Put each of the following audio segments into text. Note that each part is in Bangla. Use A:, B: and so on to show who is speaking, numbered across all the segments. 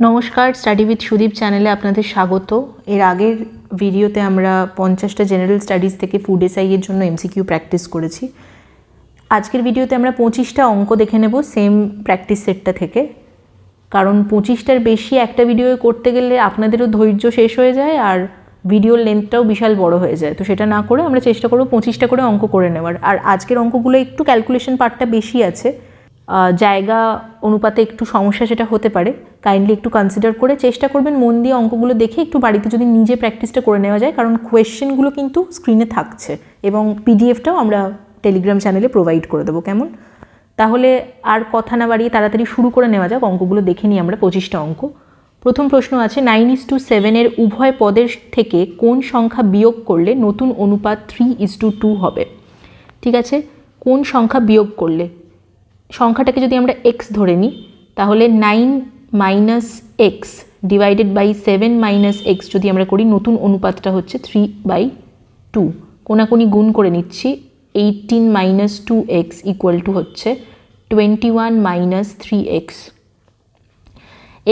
A: নমস্কার, স্টাডি উইথ সুদীপ চ্যানেলে আপনাদের স্বাগত। এর আগের ভিডিওতে আমরা 50টা জেনারেল স্টাডিজ থেকে ফুড এসআই এর জন্য এমসিকিউ প্র্যাকটিস করেছি। আজকের ভিডিওতে আমরা 25টা অঙ্ক দেখে নেব সেম প্র্যাকটিস সেটটা থেকে, কারণ 25টার বেশি একটা ভিডিও করতে গেলে আপনাদেরও ধৈর্য শেষ হয়ে যায় আর ভিডিওর লেন্থটাও বিশাল বড় হয়ে যায়। তো সেটা না করে আমরা চেষ্টা করব 25টা করে অঙ্ক করে নেওয়ার। আর আজকের অঙ্কগুলো একটু ক্যালকুলেশন পার্টটা বেশি আছে, জায়গা অনুপাতে একটু সমস্যা সেটা হতে পারে, কাইন্ডলি একটু কনসিডার করে চেষ্টা করবেন মন দিয়ে অঙ্কগুলো দেখে একটু বাড়িতে যদি নিজে প্র্যাকটিসটা করে নেওয়া যায়, কারণ কোয়েশ্চেনগুলো কিন্তু স্ক্রিনে থাকছে এবং পিডিএফটাও আমরা টেলিগ্রাম চ্যানেলে প্রোভাইড করে দেবো। কেমন? তাহলে আর কথা না বাড়িয়ে তাড়াতাড়ি শুরু করে নেওয়া যাক। অঙ্কগুলো দেখে নিই আমরা। 25টা অঙ্ক। প্রথম প্রশ্ন আছে 9:7 উভয় পদের থেকে কোন সংখ্যা বিয়োগ করলে নতুন অনুপাত 3:2 হবে। ঠিক আছে, কোন সংখ্যা বিয়োগ করলে, সংখ্যাটাকে যদি আমরা x ধরে নিই তাহলে 9 - x ডিভাইডেড বাই 7 - x যদি আমরা করি, নতুন অনুপাতটা হচ্ছে 3/2। কোনাকুনি গুণ করে নিচ্ছি। 18 - 2x ইকুয়াল টু হচ্ছে 21 - 3x।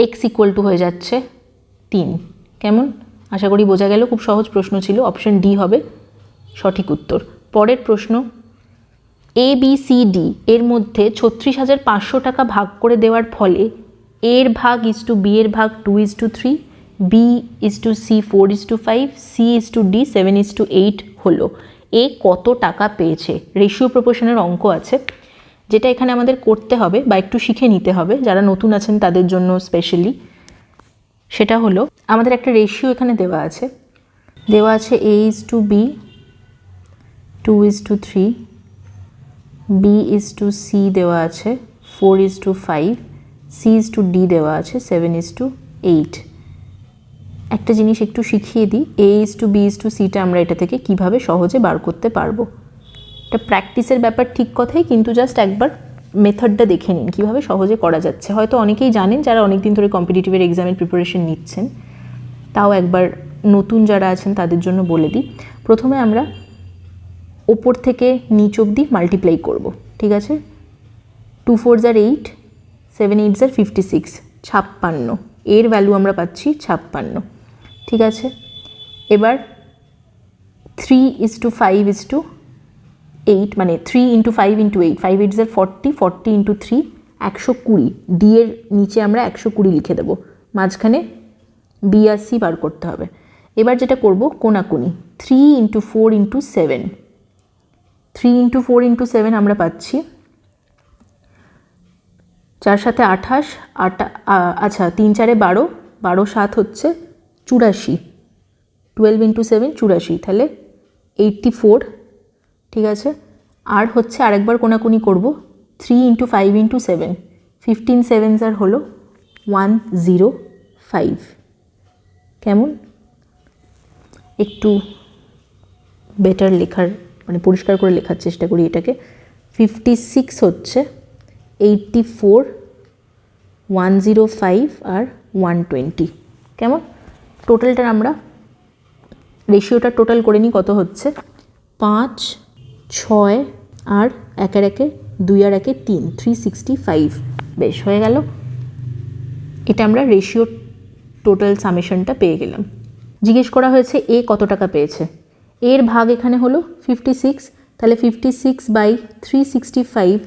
A: x ইকুয়াল টু হয়ে যাচ্ছে 3। কেমন? আশা করি বোঝা গেল। খুব সহজ প্রশ্ন ছিল। অপশন ডি হবে সঠিক উত্তর। পরের প্রশ্ন, ABCD এর মধ্যে 36,500 টাকা ভাগ করে দেওয়ার ফলে এর ভাগ বি এর ভাগ 2:3, B:C 4:5, C:D 7:8 হলো। এ কত টাকা পেয়েছে? রেশিও প্রপোর্শনের অঙ্ক আছে, যেটা এখানে আমাদের করতে হবে বা একটু শিখে নিতে হবে যারা নতুন আছেন তাদের জন্য স্পেশালি। সেটা হলো, আমাদের একটা রেশিও এখানে দেওয়া আছে A:B 2:3, B:C দেওয়া আছে 4:5, C:D দেওয়া আছে 7:8। একটা জিনিস একটু শিখিয়ে দিই, A:B:Cটা আমরা এটা থেকে কিভাবে সহজে বার করতে পারবো। এটা প্র্যাকটিসের ব্যাপার ঠিক কথাই, কিন্তু জাস্ট একবার মেথডটা দেখে নিন কীভাবে সহজে করা যাচ্ছে। হয়তো অনেকেই জানেন যারা অনেকদিন ধরে কম্পিটিটিভের এক্সামের প্রিপারেশন নিচ্ছেন, তাও একবার নতুন যারা আছেন তাদের জন্য বলে দিই। প্রথমে আমরা ওপর থেকে নিচ অবধি মাল্টিপ্লাই করব। ঠিক আছে, 2 4s are 8, 7 8s are 56, 56। এর ভ্যালু আমরা পাচ্ছি 56। ঠিক আছে, এবার 3:5:8 মানে 3 × 5 × 8, 5 8s are 40, 40 × 3 120। ডি এর নিচে আমরা 120 লিখে দেবো, মাঝখানে বি আর সি বার করতে হবে। এবার যেটা করব, কোনাকুনি 3 × 4 × 7, 3 × 4 × 7 আমরা পাচ্ছি 4 7 28, আচ্ছা 3 4 12, 12 7 হচ্ছে 84, 12 × 7 84, তাহলে 84। ঠিক আছে, আর হচ্ছে আরেকবার কোনাকুনি করব, 3 × 5 × 7, 15 7s আর হলো 105। কেমন? একটু বেটার লেখার মানে পরিষ্কার করে লেখার চেষ্টা করি এটাকে। 56 হচ্ছে 84, 105 আর 120। কেমন? টোটালটা আমরা রেশিওটা টোটাল করে নিই, কত হচ্ছে 5 6 আর 1 আর 1 2 আর 1 3, 365। বেশ, হয়ে গেল। এটা আমরা রেশিও টোটাল সামেশনটা পেয়ে গেলাম। জিজ্ঞেস করা হয়েছে এ কত টাকা পেয়েছে। এর ভাগ এখানে হলো 56, তাহলে 56/365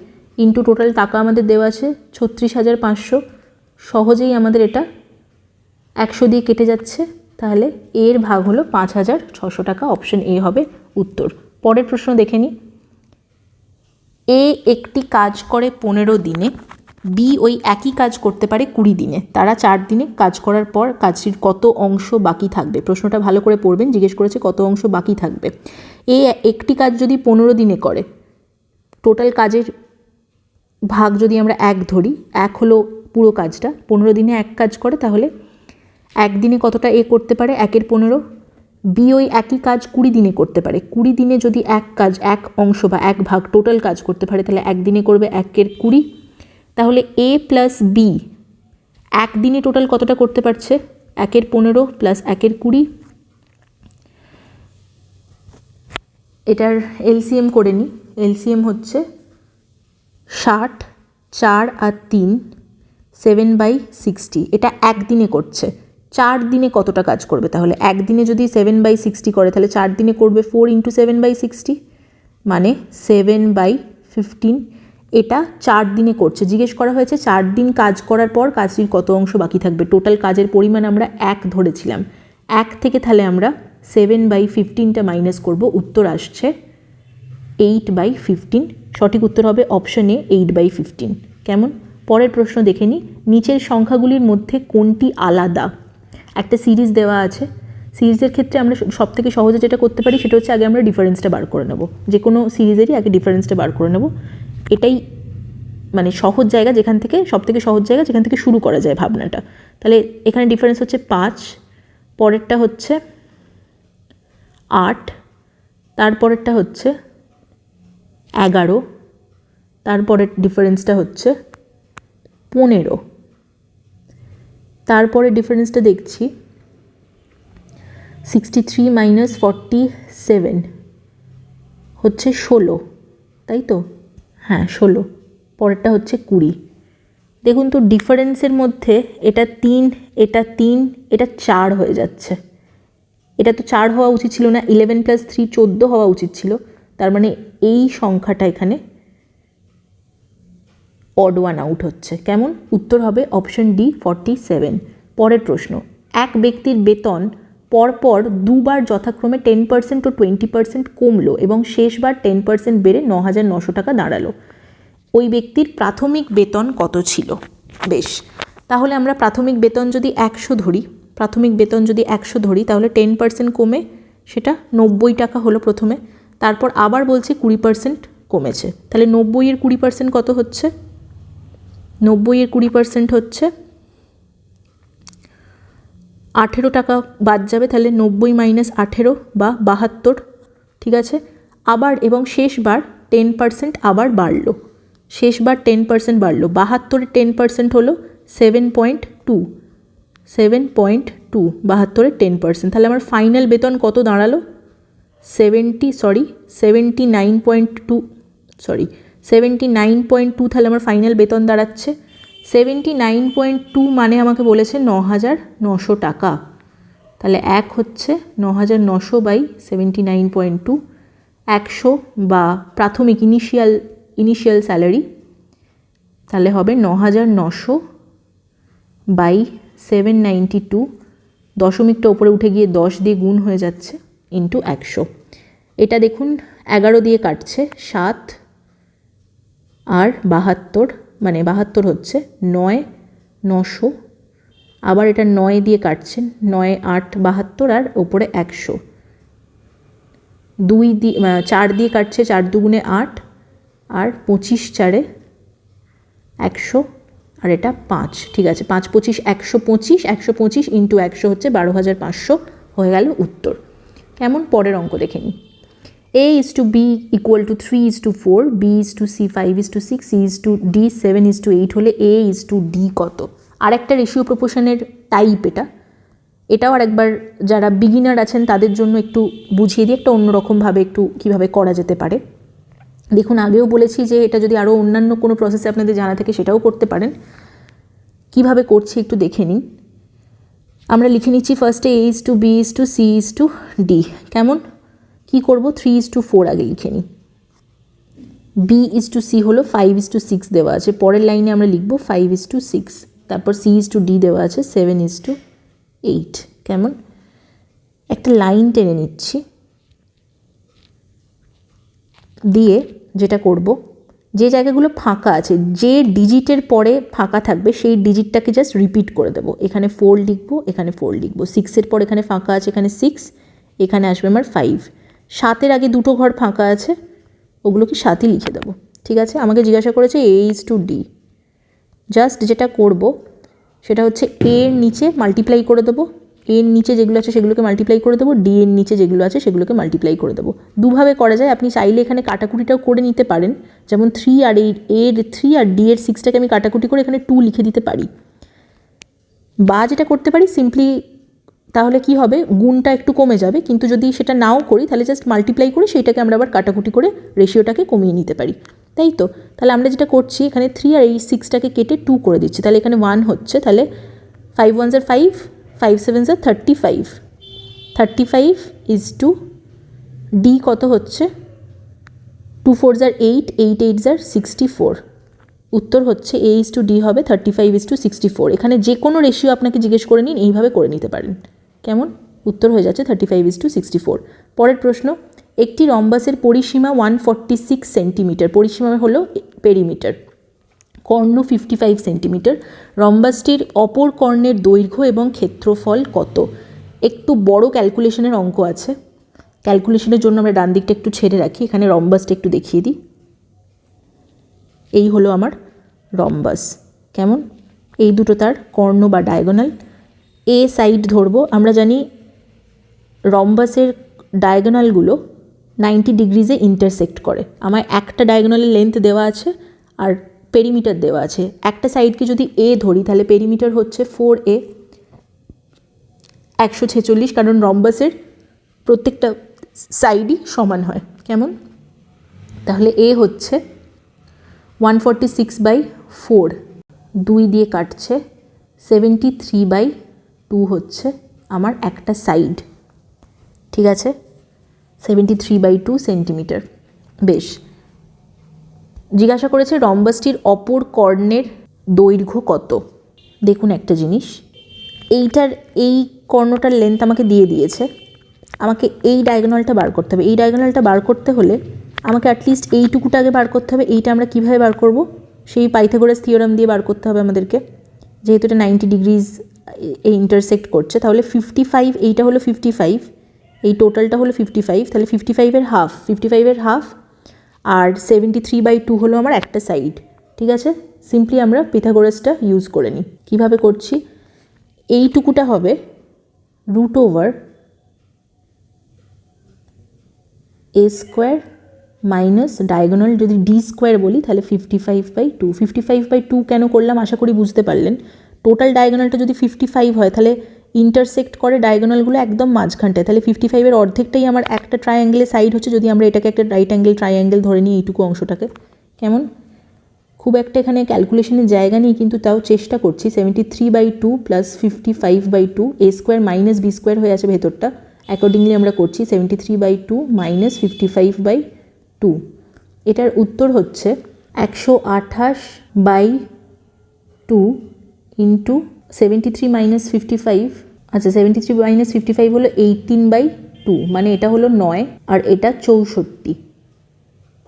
A: ইন্টু টোটাল টাকা আমাদের দেওয়া আছে 36,500। সহজেই আমাদের এটা 100 দিয়ে কেটে যাচ্ছে, তাহলে এর ভাগ হলো 5,600 টাকা। অপশন এ হবে উত্তর। পরের প্রশ্ন দেখে নিই। এ একটি কাজ করে 15 দিনে, বি ওই একই কাজ করতে পারে 20 দিনে। তারা 4 দিনে কাজ করার পর কাজটির কত অংশ বাকি থাকবে? প্রশ্নটা ভালো করে পড়বেন। জিজ্ঞেস করেছে কত অংশ বাকি থাকবে। এ একটি কাজ যদি 15 দিনে করে, টোটাল কাজের ভাগ যদি আমরা 1 ধরি, 1 হলো পুরো কাজটা, 15 দিনে 1 কাজ করে, তাহলে 1 দিনে কতটা এ করতে পারে? 1 × 15। বি ওই একই কাজ 20 দিনে করতে পারে। 20 দিনে যদি 1 কাজ 1 অংশ বা 1 ভাগ টোটাল কাজ করতে পারে, তাহলে 1 দিনে করবে 1 × 20। তাহলে এ প্লাস বি 1 দিনে টোটাল কতটা করতে পারছে? 1 × 15 প্লাস 1 × 20। এটার এলসিএম করে নিই। এলসিএম হচ্ছে 60, 4 আর 3 7/60, এটা একদিনে করছে। 4 দিনে কতটা কাজ করবে তাহলে? একদিনে যদি 7/60 করে তাহলে 4 দিনে করবে 4 × 7/60, মানে 7/15। এটা 4 দিনে করছে। জিজ্ঞেস করা হয়েছে 4 দিন কাজ করার পর কাজটির কত অংশ বাকি থাকবে। টোটাল কাজের পরিমাণ আমরা 1 ধরেছিলাম। 1 থেকে তাহলে আমরা 7/15টা মাইনাস করব। উত্তর আসছে 8/15। সঠিক উত্তর হবে অপশন এ, 8/15। কেমন? পরের প্রশ্ন দেখে নিই। নিচের সংখ্যাগুলির মধ্যে কোনটি আলাদা? একটা সিরিজ দেওয়া আছে। সিরিজের ক্ষেত্রে আমরা সবথেকে সহজে যেটা করতে পারি সেটা হচ্ছে আগে আমরা ডিফারেন্সটা বার করে নেব। যে কোনো সিরিজেরই আগে ডিফারেন্সটা বার করে নেব। এটাই মানে সহজ জায়গা, যেখান থেকে সবথেকে সহজ জায়গা যেখান থেকে শুরু করা যায় ভাবনাটা। তাহলে এখানে ডিফারেন্স হচ্ছে 5, পরেরটা হচ্ছে 8, তারপরেরটা হচ্ছে 11, তারপরের ডিফারেন্সটা হচ্ছে 15, তারপরে ডিফারেন্সটা দেখছি 63 - 47 হচ্ছে 16, তাই তো? হ্যাঁ 16, পরেরটা হচ্ছে 20। দেখুন তো ডিফারেন্সের মধ্যে এটা 3, এটা 3, এটা 4 হয়ে যাচ্ছে। এটা তো 4 হওয়া উচিত ছিল না, 11 + 3 14 হওয়া উচিত ছিল। তার মানে এই সংখ্যাটা এখানে অড ওয়ান আউট হচ্ছে। কেমন? উত্তর হবে অপশন ডি, 47। পরের প্রশ্ন, এক ব্যক্তির বেতন পরপর দুবার যথাক্রমে 10% ও 20% কমলো এবং শেষবার 10% বেড়ে 9,900 টাকা দাঁড়ালো। ওই ব্যক্তির প্রাথমিক বেতন কত ছিল? বেশ, তাহলে আমরা প্রাথমিক বেতন যদি 100 ধরি, তাহলে 10% কমে সেটা 90 টাকা হলো প্রথমে। তারপর আবার বলছে 20% কমেছে। তাহলে 90 এর 20% কত হচ্ছে? 90 এর 20% হচ্ছে 18 টাকা বাদ যাবে। তাহলে 90 - 18 বা 72, ঠিক আছে। আবার এবং শেষবার 10% আবার বাড়লো, 72 10% হলো 7.2, 72 10%। তাহলে আমার ফাইনাল বেতন কত দাঁড়ালো? 79.2, তাহলে আমার ফাইনাল বেতন দাঁড়াচ্ছে 79.2, মানে আমাকে বলেছে 9,900 টাকা। তাহলে 1 হচ্ছে 9,900 বাই 79.2, 100 বা প্রাথমিক ইনিশিয়াল স্যালারি, তাহলে হবে 9,900 বাই 792, দশমিকটা ওপরে উঠে গিয়ে 10 দিয়ে গুণ হয়ে যাচ্ছে, ইন্টু 100। এটা দেখুন 11 দিয়ে কাটছে, 7 আর 72, মানে 72 হচ্ছে 9,900, আবার এটা 9 দিয়ে কাটছেন, 9 8 72 আর ওপরে 100, 4 দিয়ে কাটছে, 4 দুগুণে 8 আর 25 4-এ 100 আর এটা 5, ঠিক আছে। 5 25 125, 125 ইন্টু 100 হচ্ছে 12,500 হয়ে গেল উত্তর। কেমন? পরের অঙ্ক দেখে নিই। A/B = 3:4, B/C 5:6, C/D 7:8 হলে A/D কত? আর একটা রেশিও প্রপোর্শনের টাইপ এটা। এটাও আরেকবার যারা বিগিনার আছেন তাদের জন্য একটু বুঝিয়ে দিই একটা অন্যরকমভাবে একটু কীভাবে করা যেতে পারে। দেখুন আগেও বলেছি যে এটা যদি আরও অন্যান্য কোনো প্রসেসে আপনাদের জানা থাকে সেটাও করতে পারেন। কিভাবে করছি একটু দেখে নিন। আমরা লিখে নিচ্ছি ফার্স্টে A/B, C/D। কেমন? কি করব? 3:4 আগে লিখে নিই। B/C হলো 5:6 দেওয়া আছে, পরের লাইনে আমরা লিখব 5:6, তারপর C/D দেওয়া আছে 7:8। কেমন? একটা লাইন টেনে নিচ্ছি, দিয়ে যেটা করব, যে জায়গাগুলো ফাঁকা আছে, যে ডিজিটের পরে ফাঁকা থাকবে সেই ডিজিটটাকে জাস্ট রিপিট করে দেবো। এখানে 4 লিখবো, এখানে 4 লিখবো, 6-এর পর এখানে ফাঁকা আছে, এখানে 6, এখানে আসবে আমার 5, 7-এর আগে দুটো ঘর ফাঁকা আছে, ওগুলোকে 7ই লিখে দেবো, ঠিক আছে। আমাকে জিজ্ঞাসা করেছে A/D, জাস্ট যেটা করব সেটা হচ্ছে A এর নিচে মাল্টিপ্লাই করে দেবো, A এর নিচে যেগুলো আছে সেগুলোকে মাল্টিপ্লাই করে দেবো, D এর নিচে যেগুলো আছে সেগুলোকে মাল্টিপ্লাই করে দেবো। দুভাবে করা যায়, আপনি চাইলে এখানে কাটাকুটিটাও করে নিতে পারেন, যেমন 3 আর A এর 3 আর D এর 6টাকে আমি কাটাকুটি করে এখানে 2 লিখে দিতে পারি, বা যেটা করতে পারি সিম্পলি, তাহলে কি হবে গুণটা একটু কমে যাবে, কিন্তু যদি সেটা নাও করি তাহলে জাস্ট মাল্টিপ্লাই করে সেইটাকে আমরা আবার কাটাকুটি করে রেশিওটাকে কমিয়ে নিতে পারি। তাই তো? তাহলে আমরা যেটা করছি এখানে 3 আর এই 6টাকে কেটে 2 করে দিচ্ছি, তাহলে এখানে 1 হচ্ছে, তাহলে 5 1s are 5, 5 7s are 35, 35 is to D কত হচ্ছে, 2 4s are 8, 8 8s are 64, উত্তর হচ্ছে A is to D হবে 35 is to 64। এখানে যে কোনো রেশিও আপনাকে জিজ্ঞেস করে নিন, এইভাবে করে নিতে পারেন, কেমন? উত্তর হয়ে যাচ্ছে 35 is to 64। পরের প্রশ্ন, একটি রম্বাসের পরিসীমা 146 সেন্টিমিটার, পরিসীমা হলো পেরিমিটার, কর্ণ 55 সেন্টিমিটার, রম্বাসটির অপর কর্ণের দৈর্ঘ্য এবং ক্ষেত্রফল কত? একটু বড় ক্যালকুলেশনের অঙ্ক আছে, ক্যালকুলেশনের জন্য আমরা ডান দিকটা একটু ছেড়ে রাখি, এখানে রম্বাসটা একটু দেখিয়ে দিই। এই হলো আমার রম্বাস, কেমন? এই দুটো তার কর্ণ বা ডায়াগোনাল। এ সাইড ধরবো, আমরা জানি রম্বাসের ডায়াগোনালগুলো 90 ডিগ্রিজে ইন্টারসেক্ট করে। আমার একটা ডায়াগোনালের লেন্থ দেওয়া আছে আর পেরিমিটার দেওয়া আছে, একটা সাইডকে যদি এ ধরি তাহলে পেরিমিটার হচ্ছে 4A, 146, কারণ রম্বাসের প্রত্যেকটা সাইডই সমান হয়, কেমন? তাহলে এ হচ্ছে 146/4, 2 দিয়ে কাটছে, 73/2 হচ্ছে আমার একটা সাইড, ঠিক আছে? 73/2 সেন্টিমিটার। বেশ, জিজ্ঞাসা করেছে রম্বাসটির অপর কর্ণের দৈর্ঘ্য কত। দেখুন একটা জিনিস, এইটার এই কর্ণটার লেন্থ আমাকে দিয়ে দিয়েছে, আমাকে এই ডায়াগোনালটা বার করতে হবে। এই ডায়াগোনালটা বার করতে হলে আমাকে অ্যাটলিস্ট এইটুকুটা আগে বার করতে হবে। এইটা আমরা কীভাবে বার করব? সেই পাইথাগোরাস থিওরাম দিয়ে বার করতে হবে আমাদেরকে, যেহেতু এটা 90 ডিগ্রিজ ইন্টারসেক্ট করছে। তাহলে 55, এইটা হলো 55, এই টোটালটা হলো 55, তাহলে 55-এর হাফ, 55-এর হাফ আর 73/2 হলো আমার একটা সাইড, ঠিক আছে? সিম্পলি আমরা পিথাগোরাসটা ইউজ করে নিই। কীভাবে করছি? এইটুকুটা হবে √/a² মাইনাস ডায়াগোনাল যদি d² বলি তাহলে 55/2। 55/2 কেন করলাম আশা করি বুঝতে পারলেন। টোটাল ডায়াগোনালটা যদি 55 হয় তাহলে ইন্টারসেক্ট করে ডায়াগোনালগুলো একদম মাঝখানটায়, তাহলে 55-এর অর্ধেকটাই আমার একটা ট্রায়াঙ্গেলের সাইড হচ্ছে, যদি আমরা এটাকে একটা রাইট অ্যাঙ্গেল ট্রায়াঙ্গেল ধরে নিই এইটুকু অংশটাকে, কেমন? খুব একটা এখানে ক্যালকুলেশনের জায়গা নেই, কিন্তু তাও চেষ্টা করছি। 73/2 প্লাস 55/2, a² মাইনাস b² হয়ে আছে ভেতরটা, অ্যাকর্ডিংলি আমরা করছি 73/2 মাইনাস 55/2। এটার উত্তর হচ্ছে 128/2 ইন্টু 73 মাইনাস 55, আচ্ছা 73 মাইনাস 55 হলো 18/2, মানে এটা হলো 9 আর এটা 64।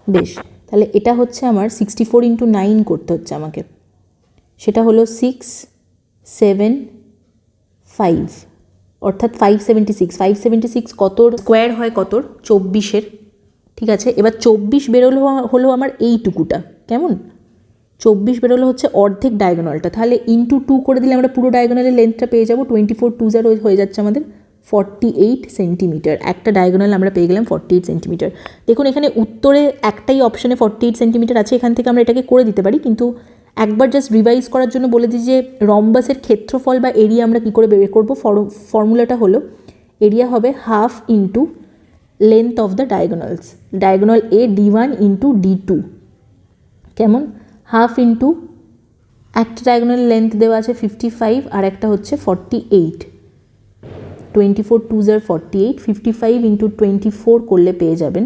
A: বেশ, তাহলে এটা হচ্ছে আমার 64 ইন্টু 9 করতে হচ্ছে আমাকে, সেটা হলো 6 7 5, অর্থাৎ 576 কতর স্কোয়ার হয়, কতর 24-এর, ঠিক আছে? এবার 24 বেরোলো হলো আমার এইটুকুটা, কেমন? 24 বেরোলো হচ্ছে অর্ধেক ডায়াগোনালটা, তাহলে ইন্টু 2 করে দিলে আমরা পুরো ডায়াগোনালের লেন্থটা পেয়ে যাবো। 24 2 হয়ে যাচ্ছে আমাদের 48 সেন্টিমিটার। একটা ডায়াগোনাল আমরা পেয়ে গেলাম 48 সেন্টিমিটার। দেখুন এখানে উত্তরে একটাই অপশানে 48 সেন্টিমিটার আছে, এখান থেকে আমরা এটাকে করে দিতে পারি, কিন্তু একবার জাস্ট রিভাইজ করার জন্য বলে দিই যে রম্বাসের ক্ষেত্রফল বা এরিয়া আমরা কী করে বের করবো। ফর্মুলাটা হলো এরিয়া হবে half into length of the diagonals, diagonal A D1 into D2, কেমন? হাফ ইন্টু একটা ডায়াগোনাল লেন্থ দেওয়া আছে 55 আর একটা হচ্ছে 48, 24 2s are 48, 55 ইন্টু 24 করলে পেয়ে যাবেন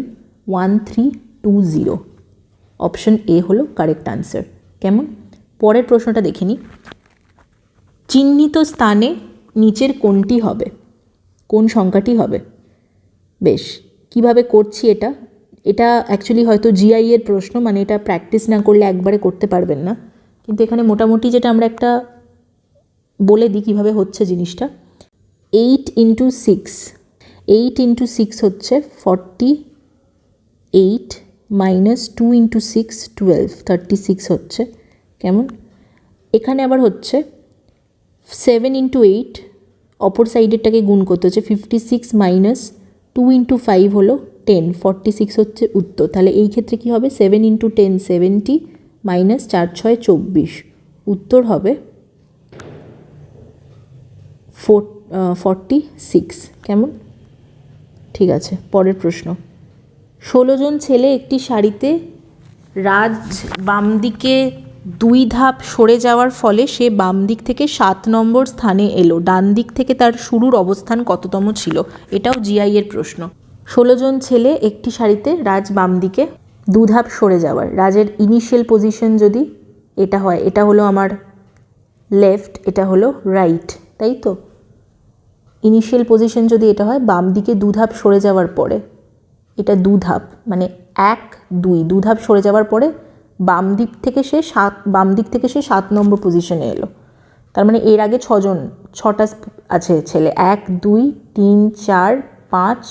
A: 1320। অপশন এ হলো কারেক্ট আনসার, কেমন? পরের প্রশ্নটা দেখে নিই। চিহ্নিত স্থানে নিচের কোনটি হবে, কোন সংখ্যাটি হবে? বেশ, কিভাবে করছি এটা? এটা অ্যাকচুয়ালি হয়তো জিআই এর প্রশ্ন, মানে এটা প্র্যাকটিস না করলে একবারে করতে পারবেন না, কিন্তু এখানে মোটামুটি যেটা আমরা একটা বলে দিই কীভাবে হচ্ছে জিনিসটা। 8 ইন্টু 6, 8 ইন্টু 6 হচ্ছে 48 মাইনাস 2 ইন্টু 6 12, 36 হচ্ছে, কেমন? এখানে আবার হচ্ছে 7 ইন্টু 8, অপর সাইডেরটাকে গুণ করতে হচ্ছে 56 মাইনাস 2 ইন্টু 5 হলো 10, 46 হচ্ছে উত্তর। তাহলে এই ক্ষেত্রে কী হবে? 7 ইন্টু 10 70 মাইনাস 4 6 24, উত্তর হবে 46, কেমন? ঠিক আছে, পরের প্রশ্ন। 16 জন ছেলে একটি সারিতে রাজ বাম দিকে 2 ধাপ সরে যাওয়ার ফলে সে বাম দিক থেকে 7 নম্বর স্থানে এলো। ডান দিক থেকে তার শুরুর অবস্থান কততম ছিল? এটাও জিআই এর প্রশ্ন। 16 জন ছেলে একটি সারিতে, রাজ বাম দিকে 2 ধাপ সরে যাওয়ার। রাজের ইনিশিয়াল পজিশন যদি এটা হয়, এটা হলো আমার লেফট, এটা হলো রাইট, তাই তো? ইনিশিয়াল পজিশন যদি এটা হয়, বাম দিকে 2 ধাপ সরে যাওয়ার পরে, এটা 2 ধাপ মানে 1 2 ধাপ সরে যাওয়ার পরে বাম দিক থেকে সে 7 নম্বর পজিশনে এলো। তার মানে এর আগে 6টা আছে ছেলে, 1 2 3 4 5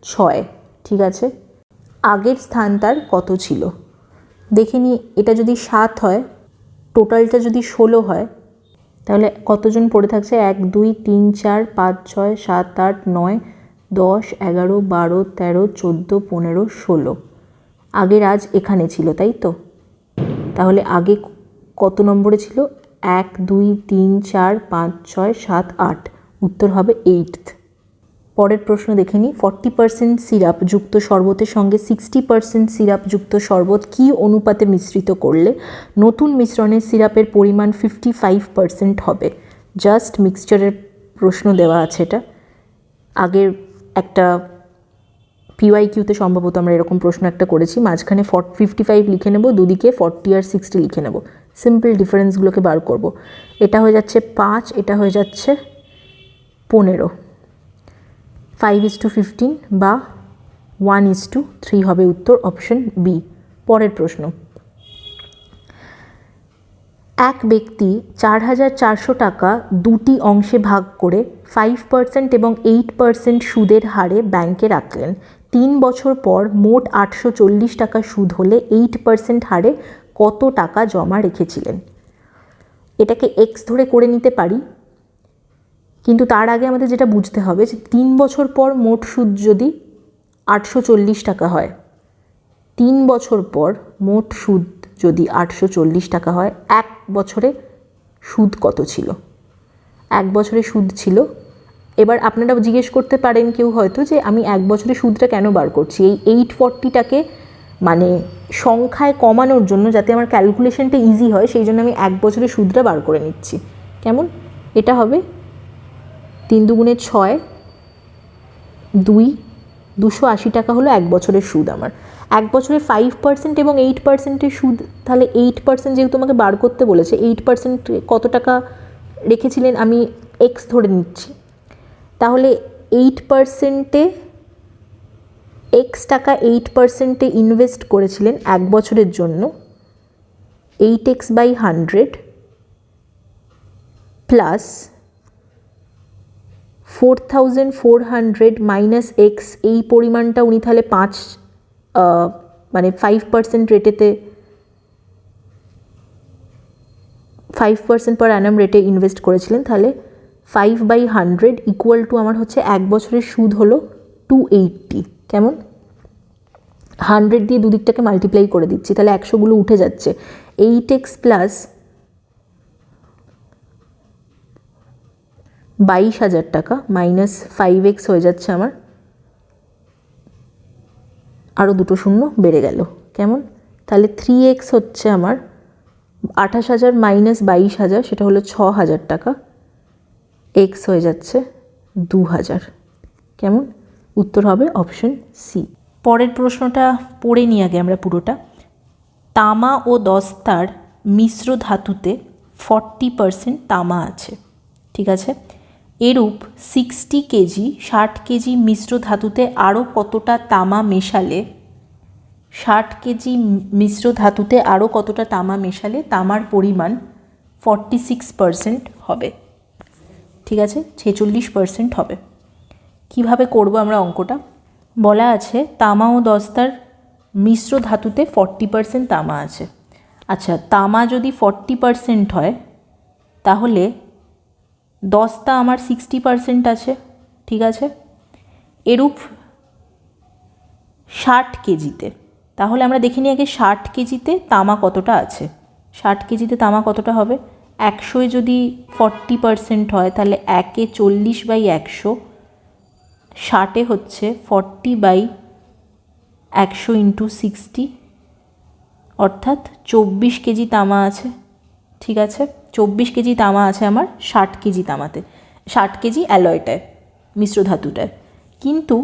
A: 6, ঠিক আছে? আগের স্থান তার কত ছিল দেখে নি। এটা যদি 7 হয়, টোটালটা যদি 16 হয়, তাহলে কতজন পড়ে থাকছে? 1 2 3 4 5 6 7 8 9 10 11 12 13 14 15 16। আগে রাজ এখানে ছিল, তাই তো? তাহলে আগে কত নম্বরে ছিল? 1 2 3 4 5 6 7 8, উত্তর হবে 8th। পরের প্রশ্ন দেখে নিই। 40% সিরাপ যুক্ত শরবতের সঙ্গে 60% সিরাপ যুক্ত শরবত কী অনুপাতে মিশ্রিত করলে নতুন মিশ্রণের সিরাপের পরিমাণ 55% হবে? জাস্ট মিক্সচারের প্রশ্ন দেওয়া আছে। এটা আগের একটা পিওয়াইকিউতে সম্ভবত আমরা এরকম প্রশ্ন একটা করেছি। মাঝখানে 55 লিখে নেব, দুদিকে 40 আর 60 লিখে নেব। সিম্পল ডিফারেন্সগুলোকে বার করব। এটা হয়ে যাচ্ছে 5, এটা হয়ে যাচ্ছে 15। 5:15 বা 1:3 হবে উত্তর, অপশন বি। পরের প্রশ্ন। এক ব্যক্তি 4,400 টাকা 2টি অংশে ভাগ করে 5% এবং 8% সুদের হারে ব্যাংকে রাখলেন। 3 বছর পর মোট 840 টাকা সুদ হলে 8% হারে কত টাকা জমা রেখেছিলেন? এটাকে এক্স ধরে করে নিতে পারি, কিন্তু তার আগে আমাদের যেটা বুঝতে হবে যে 3 বছর পর মোট সুদ যদি 840 টাকা হয়, 3 বছর পর মোট সুদ যদি 840 টাকা হয়, 1 বছরে সুদ কত ছিল? 1 বছরে সুদ ছিল, এবার আপনারা জিজ্ঞেস করতে পারেন কেউ হয়তো যে আমি 1 বছরে সুদটা কেন বার করছি? এই 840টাকে মানে সংখ্যায় কমানোর জন্য, যাতে আমার ক্যালকুলেশনটা ইজি হয়, সেই জন্য আমি 1 বছরে সুদটা বার করে নিচ্ছি। কেমন? এটা হবে 3 দুগুণে 6, 280 টাকা হলো 1 বছরের সুদ আমার। 1 বছরে 5% এবং 8%-এর সুদ, তাহলে 8% যেহেতু আমাকে বার করতে বলেছে, 8% কত টাকা রেখেছিলেন আমি এক্স ধরে নিচ্ছি। তাহলে 8%-এ এক্স টাকা 8%-এ ইনভেস্ট করেছিলেন 1 বছরের জন্য, 8x/100 প্লাস 4,400 মাইনাস এক্স, এই পরিমাণটা উনি তাহলে 5% রেটেতে 5% পার অ্যানাম রেটে ইনভেস্ট করেছিলেন। তাহলে 5/100 ইকুয়াল টু আমার হচ্ছে 1 বছরের সুদ হলো 280। কেমন? 100 দিয়ে দুদিকটাকে মাল্টিপ্লাই করে দিচ্ছি, তাহলে 100গুলো উঠে যাচ্ছে। 8x প্লাস 22,000 টাকা মাইনাস 5x হয়ে যাচ্ছে আমার, আরও 2 শূন্য বেড়ে গেল। কেমন? তাহলে 3x হচ্ছে আমার 28,000 মাইনাস 22,000, সেটা হলো 6,000 টাকা, এক্স হয়ে যাচ্ছে 2,000। কেমন? উত্তর হবে অপশন সি। পরের প্রশ্নটা পড়ে নিই আগে আমরা পুরোটা। তামা ও দস্তার মিশ্র ধাতুতে 40% তামা আছে, ঠিক আছে? এরূপ 60 কেজি 60 কেজি মিশ্র ধাতুতে আরও কতটা তামা মেশালে 60 কেজি মিশ্র ধাতুতে আরও কতটা তামা মেশালে তামার পরিমাণ 46% হবে, ঠিক আছে? 46% হবে। কিভাবে করব আমরা অঙ্কটা? বলা আছে তামা ও দস্তার মিশ্র ধাতুতে 40% তামা আছে। আচ্ছা, তামা যদি 40% হয়, তাহলে দস্তা আমার 60% আছে, ঠিক আছে? এরূপ 60 কেজিতে, তাহলে আমরা দেখে নিই আগে 60 কেজিতে তামা কতটা আছে। 60 কেজিতে তামা কতটা হবে? 100-এ যদি 40% হয়, তাহলে 1-এ 40/100, 60-এ হচ্ছে 40/100 × 60, অর্থাৎ 24 কেজি তামা আছে। ঠিক আছে, 24 কেজি তামা আছে আমার 60 কেজি তামাতে, 60 কেজি অ্যালয়টায়, মিশ্র ধাতুটায়। কিন্তু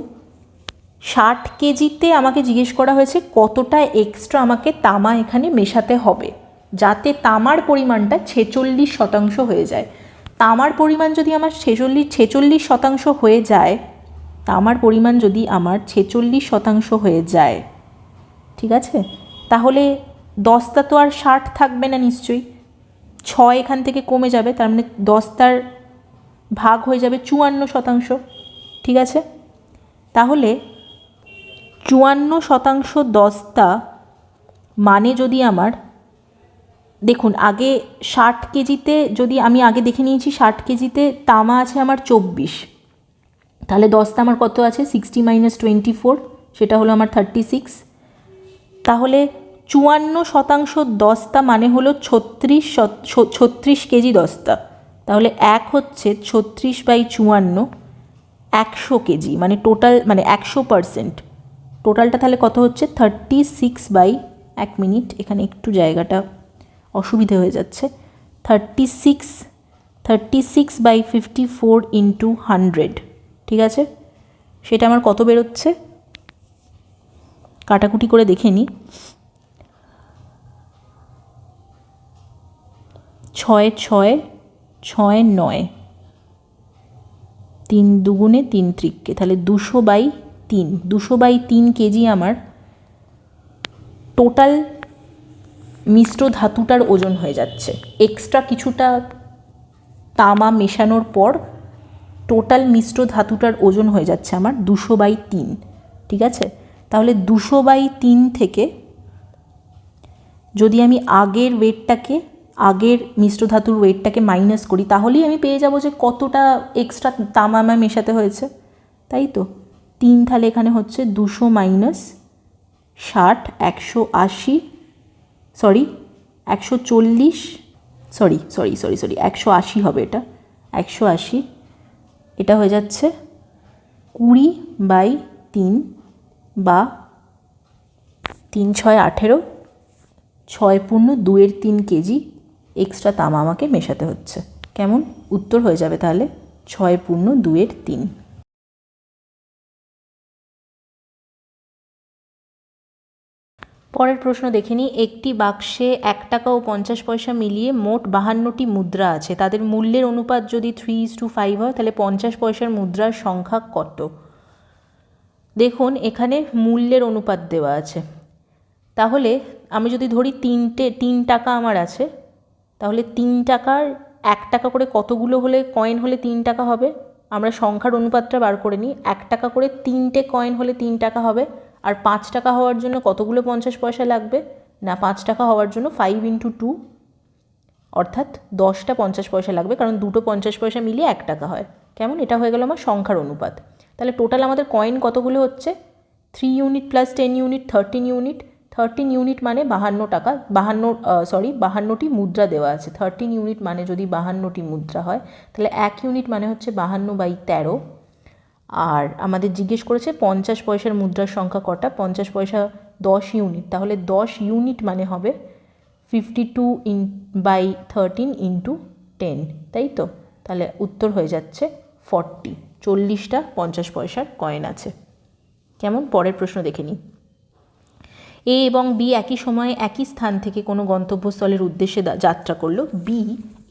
A: 60 কেজিতে আমাকে জিজ্ঞেস করা হয়েছে কতটা এক্সট্রা আমাকে তামা এখানে মেশাতে হবে যাতে তামার পরিমাণটা 46% হয়ে যায়। তামার পরিমাণ যদি আমার 46% হয়ে যায়, তামার পরিমাণ যদি আমার 46% হয়ে যায়, ঠিক আছে, তাহলে দস্তা তো আর 60 থাকবে না নিশ্চয়ই, 6 এখান থেকে কমে যাবে, তার মানে দস্তার ভাগ হয়ে যাবে 54%। ঠিক আছে, তাহলে 54% দস্তা মানে যদি আমার, দেখুন আগে 60 কেজিতে যদি আমি আগে দেখে নিয়েছি 60 কেজিতে তামা আছে আমার 24, তাহলে দস্তা আমার কত আছে 60 - 24, সেটা হলো আমার 36। তাহলে 54% দস্তা মানে হলো 36 কেজি দস্তা। তাহলে এক হচ্ছে 36/54, 100 কেজি, মানে টোটাল, মানে 100%। টোটালটা তাহলে কত হচ্ছে 36 এক মিনিট, এখানে একটু জায়গাটা অসুবিধে হয়ে যাচ্ছে, 36/54 ইন্টু 100। ঠিক আছে, সেটা আমার কত বেরোচ্ছে কাটাকুটি করে দেখে নিই। 6 6 6 9, 3 দুগুণে 3 ত্রিকে, তাহলে 200/3, 200/3 কেজি আমার টোটাল মিশ্র ধাতুটার ওজন হয়ে যাচ্ছে। এক্সট্রা কিছুটা তামা মেশানোর পর টোটাল মিশ্র ধাতুটার ওজন হয়ে যাচ্ছে আমার 200/3। ঠিক আছে, তাহলে 200/3 থেকে যদি আমি আগের ওয়েটটাকে, আগের মিশ্র ধাতুর ওয়েটটাকে মাইনাস করি, তাহলেই আমি পেয়ে যাব যে কতটা এক্সট্রা তামা আমায় মেশাতে হয়েছে, তাই তো। 3 তাহলে এখানে হচ্ছে 200 - 60, 180, সরি 140, সরি 180 হবে, এটা 180, এটা হয়ে যাচ্ছে 20/3 বা 3 6 18, 6×2 কেজি এক্সট্রা তামা আমাকে মেশাতে হচ্ছে। কেমন উত্তর হয়ে যাবে তাহলে 6×2। পরের প্রশ্ন দেখে নিই। একটি বাক্সে 1 টাকা ও 50 পয়সা মিলিয়ে মোট 52টি মুদ্রা আছে, তাদের মূল্যের অনুপাত যদি 3:5 হয়, তাহলে 50 পয়সার মুদ্রার সংখ্যা কত? দেখুন এখানে মূল্যের অনুপাত দেওয়া আছে, তাহলে আমি যদি ধরি 3 টাকা আমার আছে, তাহলে 3 টাকার 1 টাকা করে কতগুলো হলে কয়েন হলে 3 টাকা হবে? আমরা সংখ্যার অনুপাতটা বার করে নিই। 1 টাকা করে 3টে কয়েন হলে 3 টাকা হবে। আর 5 টাকা হওয়ার জন্য কতগুলো 50 পয়সা লাগবে? না, 5 টাকা হওয়ার জন্য 5×2, অর্থাৎ 10টা 50 পয়সা লাগবে, কারণ দুটো 50 পয়সা মিলিয়ে 1 টাকা হয়। কেমন, এটা হয়ে গেল আমার সংখ্যার অনুপাত। তাহলে টোটাল আমাদের কয়েন কতগুলো হচ্ছে? 3 unit plus 10 unit, 13 unit. 13 unit মানে 52 টাকা, 52টি মুদ্রা দেওয়া আছে। 13 ইউনিট মানে যদি 52টি মুদ্রা হয়, তাহলে 1 ইউনিট মানে হচ্ছে 52/13। আর আমাদের জিজ্ঞেস করেছে 50 পয়সার মুদ্রার সংখ্যা কটা? 50 পয়সা 10 ইউনিট, তাহলে 10 ইউনিট মানে হবে 52/13 ইন্টু 10, তাই তো। তাহলে উত্তর হয়ে যাচ্ছে 40, 40টা 50 পয়সার কয়েন আছে। কেমন, পরের প্রশ্ন দেখে নিই। এ এবং বি একই সময়ে একই স্থান থেকে কোনো গন্তব্যস্থলের উদ্দেশ্যে যাত্রা করলো। বি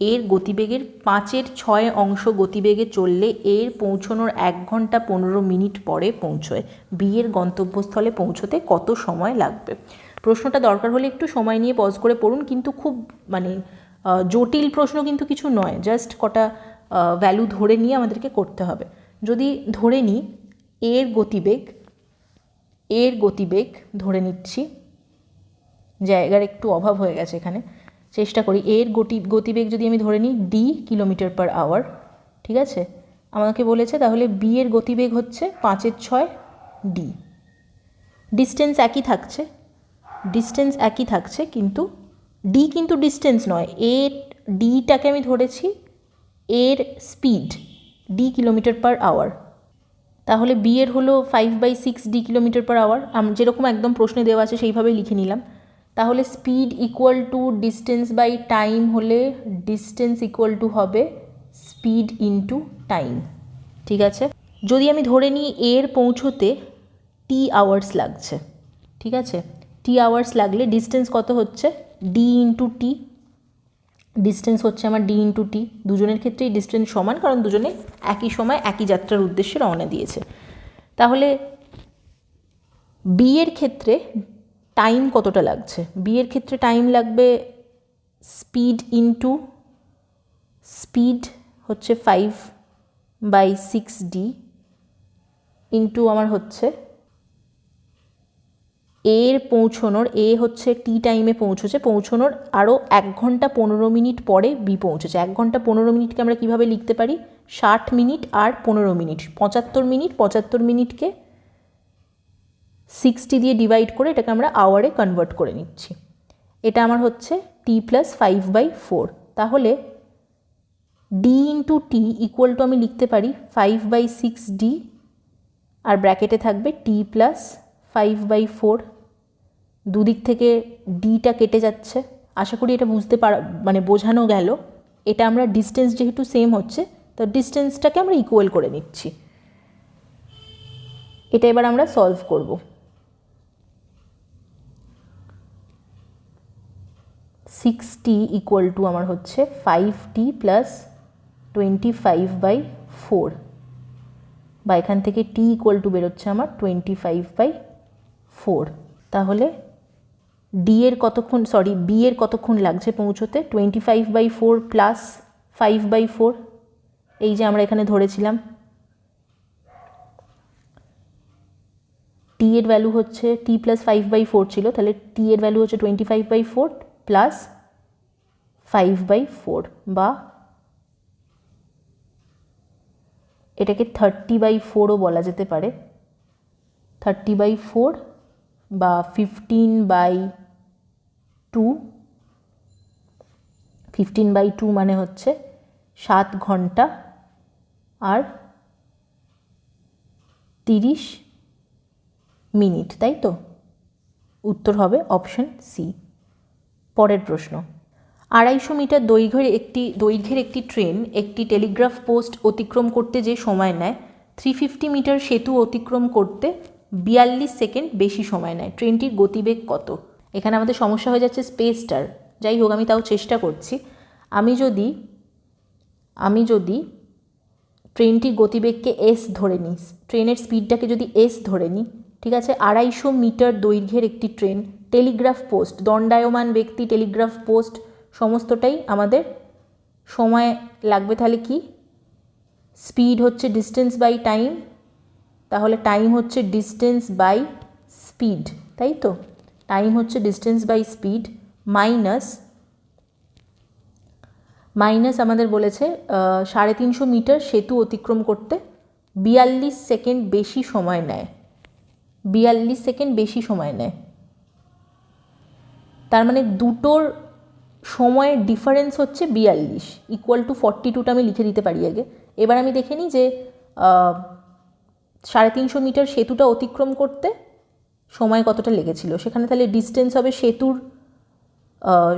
A: এর গতিবেগের 5/6 অংশ গতিবেগে চললে এর পৌঁছানোর 1 ঘন্টা 15 মিনিট পরে পৌঁছয়। বি এর গন্তব্যস্থলে পৌঁছতে কত সময় লাগবে? প্রশ্নটা দরকার হলে একটু সময় নিয়ে পজ করে পড়ুন, কিন্তু খুব মানে জটিল প্রশ্ন কিন্তু কিছু নয়, জাস্ট কটা ভ্যালু ধরে নিয়ে আমাদেরকে করতে হবে। যদি ধরে নিই এর গতিবেগ ধরে নিচ্ছি, জায়গার একটু অভাব হয়ে গেছে এখানে, চেষ্টা করি। এর গতিবেগ যদি আমি ধরে নিই d km/h, ঠিক আছে, আমাকে বলেছে তাহলে বি এর গতিবেগ হচ্ছে 5/6 d। ডিস্টেন্স একই থাকছে, কিন্তু d কিন্তু ডিস্টেন্স নয়, এর ডিটাকে আমি ধরেছি এর স্পিড, d km/h, তাহলে বি এর হলো 5/6 d km/h। যেরকম একদম প্রশ্নে দেওয়া আছে সেইভাবেই লিখে নিলাম। তাহলে speed equal to distance by time হলে ডিস্টেন্স ইকুয়াল টু হবে স্পিড ইনটু টাইম। ঠিক আছে, যদি আমি ধরে নিই এর পৌঁছোতে টি আওয়ার্স লাগছে, ঠিক আছে, টি আওয়ার্স লাগলে ডিস্টেন্স কত হচ্ছে ডি ইন্টু টি, ডিস্টেন্স হচ্ছে আমার ডি ইন্টু টি। দুজনের ক্ষেত্রেই ডিস্টেন্স সমান, কারণ দুজনে একই সময় একই যাত্রার উদ্দেশ্যে রওনা দিয়েছে। তাহলে বি এর ক্ষেত্রে টাইম কতটা লাগছে? বি এর ক্ষেত্রে টাইম লাগবে স্পিড ইন্টু স্পিড হচ্ছে 5/6d ইন্টু আমার হচ্ছে এর পৌঁছনোর, এ হচ্ছে টি টাইমে পৌঁছনোর আরও 1 ঘন্টা 15 মিনিট পরে বি পৌঁছেছে। 1 ঘন্টা 15 মিনিটকে আমরা কীভাবে লিখতে পারি? 60 মিনিট আর 15 মিনিট, 75 মিনিট। 75 মিনিটকে 60 দিয়ে ডিভাইড করে এটাকে আমরা আওয়ারে কনভার্ট করে নিচ্ছি। এটা আমার হচ্ছে টি প্লাস 5/4। তাহলে D into T equal to আমি লিখতে পারি 5/6d আর ব্র্যাকেটে থাকবে টি প্লাস 5/4। দুদিক থেকে ডিটা কেটে যাচ্ছে। আশা করি এটা বোঝানো গেল। এটা আমরা ডিস্টেন্স যেহেতু সেম হচ্ছে, তো ডিস্টেন্সটাকে আমরা ইকুয়াল করে নিচ্ছি। এটা এবার আমরা সলভ করব। 6t ইকুয়াল টু আমার হচ্ছে 5t প্লাস 25/4, বা এখান থেকে t ইকুয়াল টু বেরোচ্ছে আমার 25/4। তাহলে বি এর কতক্ষণ লাগছে পৌঁছোতে? 25/4 প্লাস 5/4, এই যে আমরা এখানে ধরেছিলাম। টি এর ভ্যালু হচ্ছে টি প্লাস 5/4 ছিল, তাহলে টি এর ভ্যালু হচ্ছে 25/4 প্লাস 5/4, বা এটাকে 30/4ও বলা যেতে পারে। 30/4 বা 15/2। 15/2 মানে হচ্ছে 7 ঘন্টা আর 30 মিনিট, তাই তো? উত্তর হবে অপশন সি। পরের প্রশ্ন, 250 মিটার দৈর্ঘ্যের একটি ট্রেন একটি টেলিগ্রাফ পোস্ট অতিক্রম করতে যে সময় নেয় 350 মিটার সেতু অতিক্রম করতে 42 সেকেন্ড বেশি সময় নেয়। ট্রেনটির গতিবেগ কত? এখানে আমাদের সমস্যা হয়ে যাচ্ছে স্পেসটার। যাই হোক, আমি তাও চেষ্টা করছি। আমি যদি ট্রেনটির গতিবেগকে এস ধরে নিই, ট্রেনের স্পিডটাকে যদি এস ধরে নিই, ঠিক আছে, 250 মিটার দৈর্ঘ্যের একটি ট্রেন, টেলিগ্রাফ পোস্ট, দণ্ডায়মান ব্যক্তি, টেলিগ্রাফ পোস্ট, সমস্তটাই আমাদের সময় লাগবে। তাহলে কি? স্পিড হচ্ছে ডিস্টেন্স বাই টাইম, তাহলে টাইম হচ্ছে ডিস্টেন্স বাই স্পিড, তাই তো? টাইম হচ্ছে ডিস্টেন্স বাই স্পিড মাইনাস আমাদের বলেছে 350 মিটার সেতু অতিক্রম করতে 42 সেকেন্ড বেশি সময় নেয়। 42 সেকেন্ড বেশি সময় নেয়, তার মানে দুটোর সময়ের ডিফারেন্স হচ্ছে 42 ইকুয়াল টু 42টা আমি লিখে দিতে পারি আগে। এবার আমি দেখে নিই যে 350 মিটার সেতুটা অতিক্রম করতে সময় কতটা লেগেছিল। সেখানে তাহলে ডিস্টেন্স হবে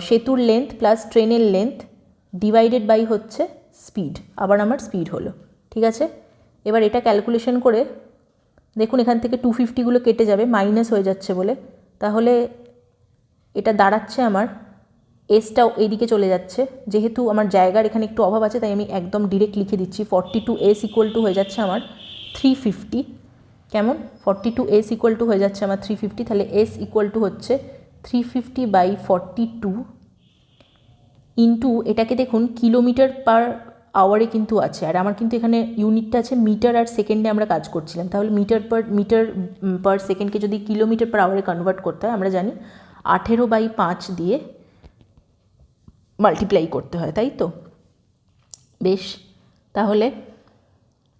A: সেতুর লেন্থ প্লাস ট্রেনের লেন্থ ডিভাইডেড বাই হচ্ছে স্পিড। আবার আমার স্পিড হলো, ঠিক আছে। এবার এটা ক্যালকুলেশন করে দেখুন, এখান থেকে 250গুলো কেটে যাবে, মাইনাস হয়ে যাচ্ছে বলে। তাহলে এটা দাঁড়াচ্ছে আমার, এসটাও এইদিকে চলে যাচ্ছে। যেহেতু আমার জায়গার এখানে একটু অভাব আছে, তাই আমি একদম ডিরেক্ট লিখে দিচ্ছি। 42s ইকুয়াল টু হয়ে যাচ্ছে আমার 350। কেমন? 42s ইকুয়াল টু হয়ে যাচ্ছে আমার 350। তাহলে এস ইকুয়াল টু হচ্ছে 350/42 ইন্টু, এটাকে দেখুন কিলোমিটার পার আওয়ারে কিন্তু আছে, আর আমার কিন্তু এখানে ইউনিটটা আছে মিটার আর সেকেন্ডে আমরা কাজ করছিলাম। তাহলে মিটার পার সেকেন্ডকে যদি কিলোমিটার পার আওয়ারে কনভার্ট করতে হয়, আমরা জানি 18/5 দিয়ে মাল্টিপ্লাই করতে হয়, তাই তো? বেশ, তাহলে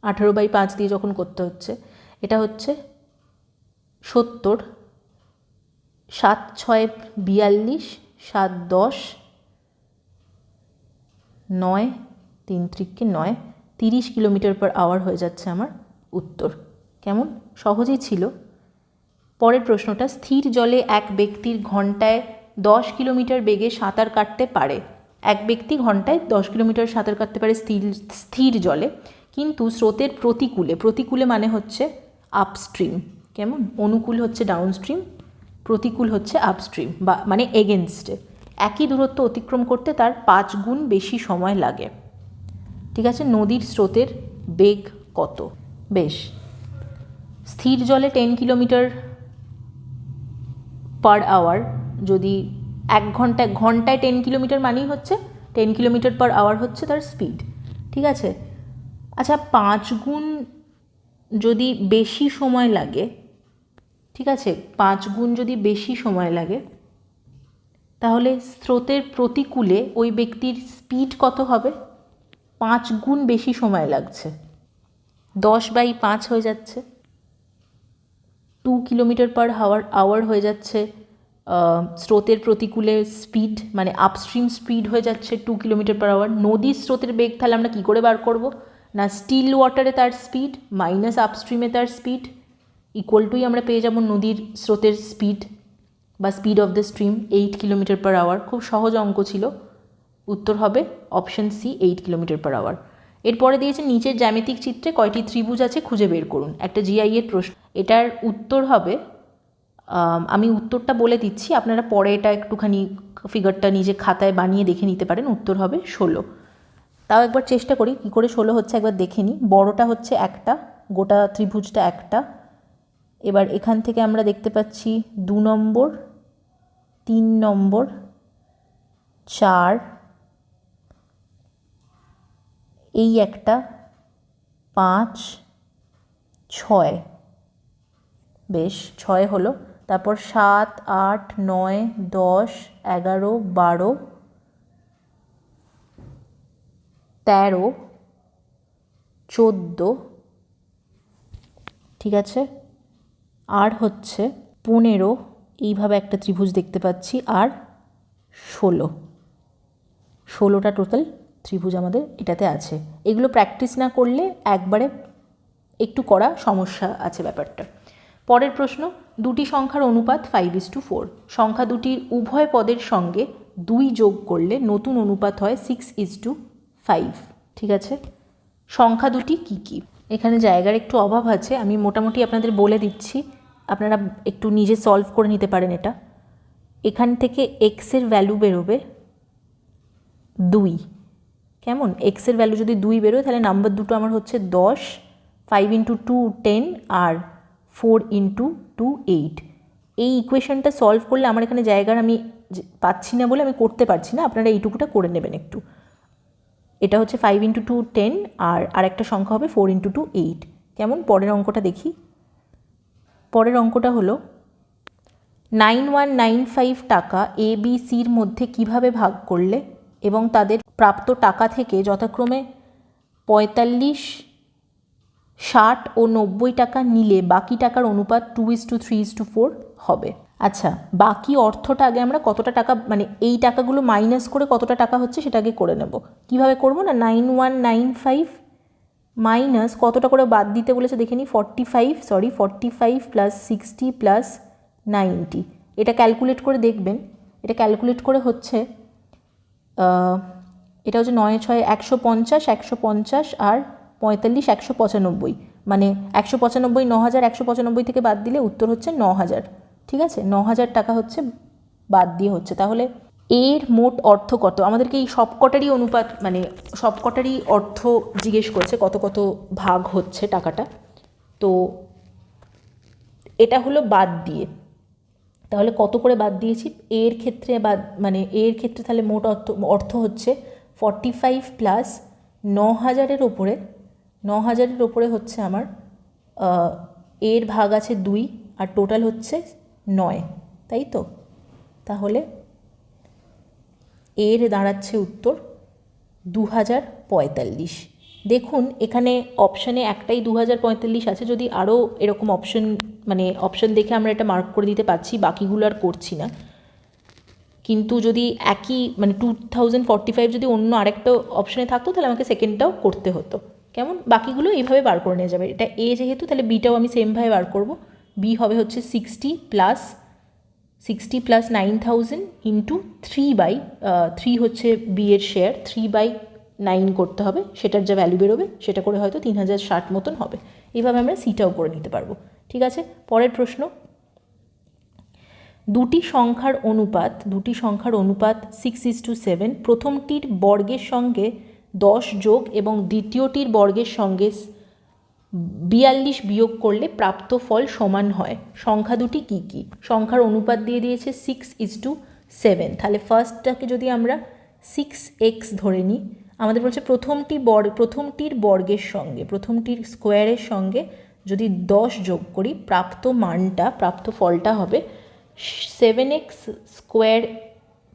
A: 18/5 দিয়ে যখন করতে হচ্ছে, এটা হচ্ছে 70, 7 6 42, 7 10, 9 3 3 9, 30 কিলোমিটার পার আওয়ার হয়ে যাচ্ছে আমার উত্তর। কেমন? সহজেই ছিল। পরের প্রশ্নটা, স্থির জলে এক ব্যক্তির ঘন্টায় 10 কিলোমিটার বেগে সাঁতার কাটতে পারে। এক ব্যক্তি ঘন্টায় 10 কিলোমিটার সাঁতার কাটতে পারে স্থির জলে, কিন্তু স্রোতের প্রতিকূলে মানে হচ্ছে আপস্ট্রিম, কেমন, অনুকূল হচ্ছে ডাউনস্ট্রিম, প্রতিকূল হচ্ছে আপস্ট্রিম বা মানে এগেনস্টে, একই দূরত্ব অতিক্রম করতে তার 5 গুণ বেশি সময় লাগে। ঠিক আছে, নদীর স্রোতের বেগ কত? বেশ, স্থির জলে 10 কিলোমিটার পার আওয়ার, যদি ঘন্টায় 10 কিলোমিটার মানেই হচ্ছে 10 কিলোমিটার পার আওয়ার হচ্ছে তার স্পিড। ঠিক আছে, আচ্ছা 5 গুণ যদি বেশি সময় লাগে, ঠিক আছে 5 গুণ যদি বেশি সময় লাগে, তাহলে স্রোতের প্রতিকূলে ওই ব্যক্তির স্পিড কত হবে? 5 গুণ বেশি সময় লাগছে, 10/5 হয়ে যাচ্ছে, 2 কিলোমিটার পার আওয়ার হয়ে যাচ্ছে স্রোতের প্রতিকূলে স্পিড, মানে আপস্ট্রিম স্পিড হয়ে যাচ্ছে 2 কিলোমিটার পার আওয়ার। নদীর স্রোতের বেগ তাহলে আমরা কী করে বার করব? না স্টিল ওয়াটারে তার স্পিড মাইনাস আপস্ট্রিমে তার স্পিড ইকুয়াল টুই আমরা পেয়ে যাব নদীর স্রোতের স্পিড বা speed of the stream 8 kilometre per hour. খুব সহজ অঙ্ক ছিল, উত্তর হবে option C 8 kilometre per hour. এরপরে দিয়েছে নিচের জ্যামিতিক চিত্রে কয়টি ত্রিভুজ আছে খুঁজে বের করুন, একটা জিআই এর প্রশ্ন। এটার উত্তর হবে, আমি উত্তরটা বলে দিচ্ছি, আপনারা পরে এটা একটুখানি ফিগারটা নিজে খাতায় বানিয়ে দেখে নিতে পারেন। উত্তর হবে 16। তাও একবার চেষ্টা করি কী করে 16 হচ্ছে, একবার দেখে নিই। বড়টা হচ্ছে একটা, গোটা ত্রিভুজটা একটা। এবার এখান থেকে আমরা দেখতে পাচ্ছি 2 নম্বর, 3 নম্বর, 4, এই একটা, 5, 6, বেশ 6 হলো। তারপর 7, 8, 9, 10, 11, 12, 13, 14, ঠিক আছে, আর হচ্ছে 15, এইভাবে একটা ত্রিভুজ দেখতে পাচ্ছি, আর 16টা টোটাল ত্রিভুজ আমাদের এটাতে আছে। এগুলো প্র্যাকটিস না করলে একবারে একটু করা সমস্যা আছে ব্যাপারটা। পরের প্রশ্ন, দুটি সংখ্যার অনুপাত 5:4, সংখ্যা দুটির উভয় পদের সঙ্গে 2 যোগ করলে নতুন অনুপাত হয় 6:5। ঠিক আছে, সংখ্যা দুটি কী কী? এখানে জায়গার একটু অভাব আছে, আমি মোটামুটি আপনাদের বলে দিচ্ছি, আপনারা একটু নিজে সলভ করে নিতে পারেন এটা। এখান থেকে এক্সের ভ্যালু বেরোবে 2, কেমন, এক্সের ভ্যালু যদি 2 বেরোয় তাহলে নাম্বার দুটো আমার হচ্ছে 10, 5 × 2 10, আর 4 × 2 8। এই ইকুয়েশনটা সলভ করলে আমার এখানে জায়গার আমি পাচ্ছি না বলে আমি করতে পারছি না, আপনারা এইটুকুটা করে নেবেন একটু। এটা হচ্ছে 5 × 2 10, আর আরেকটা সংখ্যা হবে 4 × 2 8। কেমন, পরের অঙ্কটা দেখি। পরের অঙ্কটা হলো 9195 টাকা ABCর মধ্যে কিভাবে ভাগ করলে এবং তাদের প্রাপ্ত টাকা থেকে যথাক্রমে 45, 60 ও 90 টাকা নিলে বাকি টাকার অনুপাত 2:3:4 হবে। আচ্ছা, বাকি অর্থটা আগে আমরা কতটা টাকা, মানে এই টাকাগুলো মাইনাস করে কতটা টাকা হচ্ছে সেটা আগে করে নেব। কিভাবে করব না, 9195 মাইনাস কতটা করে বাদ দিতে বলেছে দেখে নিই, 45 প্লাস 60 প্লাস 90। এটা ক্যালকুলেট করে দেখবেন, এটা ক্যালকুলেট করে হচ্ছে এটা হচ্ছে 9 6 150, 150 আর 45 195, মানে 195 9195 থেকে বাদ দিলে উত্তর হচ্ছে 9000। ঠিক আছে, 9000 টাকা হচ্ছে বাদ দিয়ে হচ্ছে। তাহলে এর মোট অর্থ কত? আমাদেরকে এই সবকটারই অনুপাত, মানে সবকটারই অর্থ জিজ্ঞেস করছে, কত কত ভাগ হচ্ছে টাকাটা। তো এটা হলো বাদ দিয়ে, তাহলে কত করে বাদ দিয়েছি এর ক্ষেত্রে, বাদ মানে এর ক্ষেত্রে তাহলে মোট অর্থ হচ্ছে 45 প্লাস 9000-এর ওপরে, 9000-এর ওপরে হচ্ছে আমার এর ভাগ আছে 2, আর টোটাল হচ্ছে 9, তাই তো? তাহলে এর দাঁড়াচ্ছে উত্তর 2045। দেখুন এখানে অপশানে একটাই 2045 আছে, যদি আরও এরকম অপশান দেখে আমরা এটা মার্ক করে দিতে পারছি, বাকিগুলো আর করছি না। কিন্তু যদি একই 2045 যদি অন্য আরেকটা অপশানে থাকতো তাহলে আমাকে সেকেন্ডটাও করতে হতো। কেমন, বাকিগুলো এইভাবে বার করে নেওয়া যাবে। এটা এ যেহেতু, তাহলে বিটাও আমি সেমভাবে বার করব। বি হবে হচ্ছে 60 প্লাস 60 প্লাস 9000 ইন্টু 3 হচ্ছে বি এর শেয়ার, 3/9 করতে হবে, সেটার যা ভ্যালু বেরোবে সেটা করে হয়তো 3060 মতন হবে। এইভাবে আমরা সিটাও করে নিতে পারবো। ঠিক আছে, পরের প্রশ্ন, দুটি সংখ্যার অনুপাত 6:7, প্রথমটির বর্গের সঙ্গে 10 যোগ এবং দ্বিতীয়টির বর্গের সঙ্গে 42 বিয়োগ করলে প্রাপ্ত ফল সমান হয়। সংখ্যা দুটি কী কী? সংখ্যার অনুপাত দিয়ে দিয়েছে 6:7, তাহলে ফার্স্টটাকে যদি আমরা 6x ধরে নিই, আমাদের বলছে প্রথমটির বর্গের সঙ্গে, প্রথমটির স্কোয়ারের সঙ্গে যদি 10 যোগ করি, প্রাপ্ত ফলটা হবে 7x স্কোয়ার